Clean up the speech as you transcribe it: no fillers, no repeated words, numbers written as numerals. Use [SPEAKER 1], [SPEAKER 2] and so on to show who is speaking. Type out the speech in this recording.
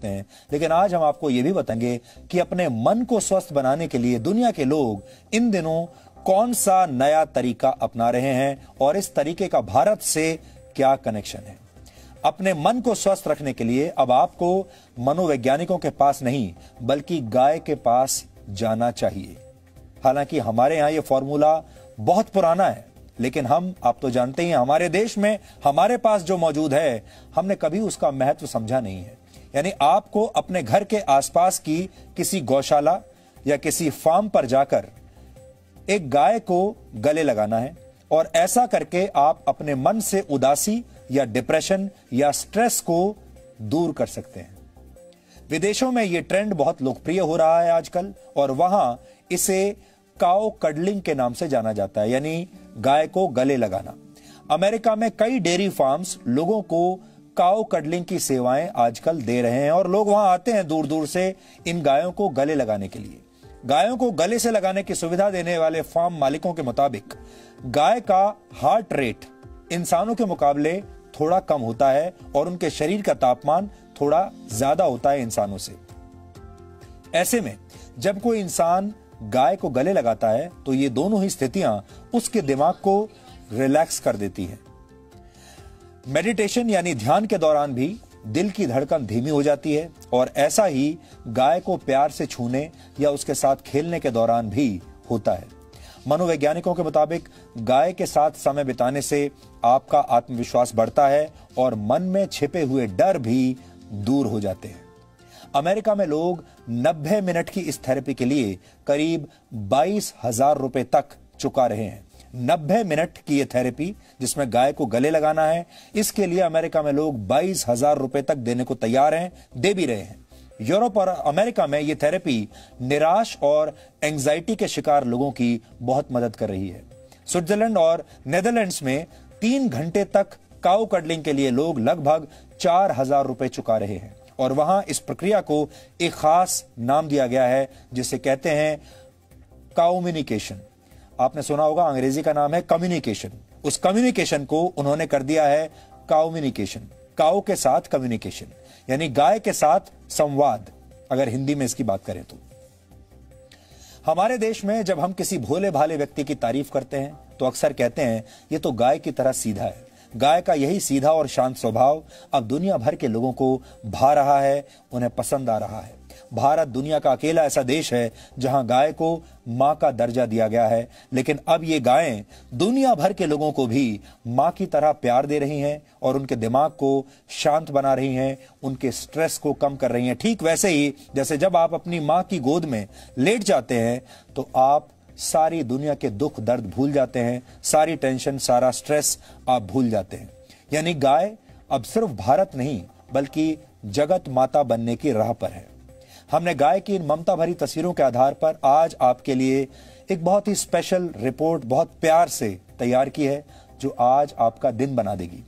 [SPEAKER 1] करते हैं, लेकिन आज हम आपको यह भी बताएंगे कि अपने मन को स्वस्थ बनाने के लिए दुनिया के लोग इन दिनों कौन सा नया तरीका अपना रहे हैं और इस तरीके का भारत से क्या कनेक्शन है। अपने मन को स्वस्थ रखने के लिए अब आपको मनोवैज्ञानिकों के पास नहीं बल्कि गाय के पास जाना चाहिए। हालांकि हमारे यहां यह फॉर्मूला बहुत पुराना है, लेकिन आप तो जानते ही हैं हमारे देश में हमारे पास जो मौजूद है हमने कभी उसका महत्व समझा नहीं है। यानी आपको अपने घर के आसपास की किसी गौशाला या किसी फार्म पर जाकर एक गाय को गले लगाना है और ऐसा करके आप अपने मन से उदासी या डिप्रेशन या स्ट्रेस को दूर कर सकते हैं। विदेशों में यह ट्रेंड बहुत लोकप्रिय हो रहा है आजकल और वहां इसे काउ कडलिंग के नाम से जाना जाता है, यानी गाय को गले लगाना। अमेरिका में कई डेयरी फार्म्स लोगों को काउ कडलिंग की सेवाएं आजकल दे रहे हैं और लोग वहां आते हैं दूर दूर से इन गायों को गले लगाने के लिए। गायों को गले से लगाने की सुविधा देने वाले फार्म मालिकों के मुताबिक गाय का हार्ट रेट इंसानों के मुकाबले थोड़ा कम होता है और उनके शरीर का तापमान थोड़ा ज्यादा होता है इंसानों से। ऐसे में जब कोई इंसान गाय को गले लगाता है तो ये दोनों ही स्थितियां उसके दिमाग को रिलैक्स कर देती हैं। मेडिटेशन यानी ध्यान के दौरान भी दिल की धड़कन धीमी हो जाती है और ऐसा ही गाय को प्यार से छूने या उसके साथ खेलने के दौरान भी होता है। मनोवैज्ञानिकों के मुताबिक गाय के साथ समय बिताने से आपका आत्मविश्वास बढ़ता है और मन में छिपे हुए डर भी दूर हो जाते हैं। अमेरिका में लोग 90 मिनट की इस थेरेपी के लिए करीब 22,000 रुपए तक चुका रहे हैं। 90 मिनट की यह थेरेपी जिसमें गाय को गले लगाना है, इसके लिए अमेरिका में लोग 22,000 रुपए तक देने को तैयार हैं, दे भी रहे हैं। यूरोप और अमेरिका में यह थेरेपी निराश और एंजाइटी के शिकार लोगों की बहुत मदद कर रही है। स्विट्जरलैंड और नेदरलैंड्स में 3 घंटे तक काउ कडलिंग के लिए लोग लगभग 4,000 रुपए चुका रहे हैं और वहां इस प्रक्रिया को एक खास नाम दिया गया है जिसे कहते हैं काउम्युनिकेशन। आपने सुना होगा अंग्रेजी का नाम है कम्युनिकेशन। उस कम्युनिकेशन को उन्होंने कर दिया है काउम्युनिकेशन, काउ के साथ कम्युनिकेशन यानी गाय के साथ संवाद, अगर हिंदी में इसकी बात करें तो। हमारे देश में जब हम किसी भोले भाले व्यक्ति की तारीफ करते हैं तो अक्सर कहते हैं ये तो गाय की तरह सीधा है। गाय का यही सीधा और शांत स्वभाव अब दुनिया भर के लोगों को भा रहा है, उन्हें पसंद आ रहा है। भारत दुनिया का अकेला ऐसा देश है जहां गाय को मां का दर्जा दिया गया है, लेकिन अब ये गायें दुनिया भर के लोगों को भी मां की तरह प्यार दे रही हैं और उनके दिमाग को शांत बना रही हैं, उनके स्ट्रेस को कम कर रही हैं। ठीक वैसे ही जैसे जब आप अपनी मां की गोद में लेट जाते हैं तो आप सारी दुनिया के दुख दर्द भूल जाते हैं, सारी टेंशन, सारा स्ट्रेस आप भूल जाते हैं। यानी गाय अब सिर्फ भारत नहीं बल्कि जगत माता बनने की राह पर है। हमने गाय की इन ममता भरी तस्वीरों के आधार पर आज आपके लिए एक बहुत ही स्पेशल रिपोर्ट बहुत प्यार से तैयार की है जो आज आपका दिन बना देगी।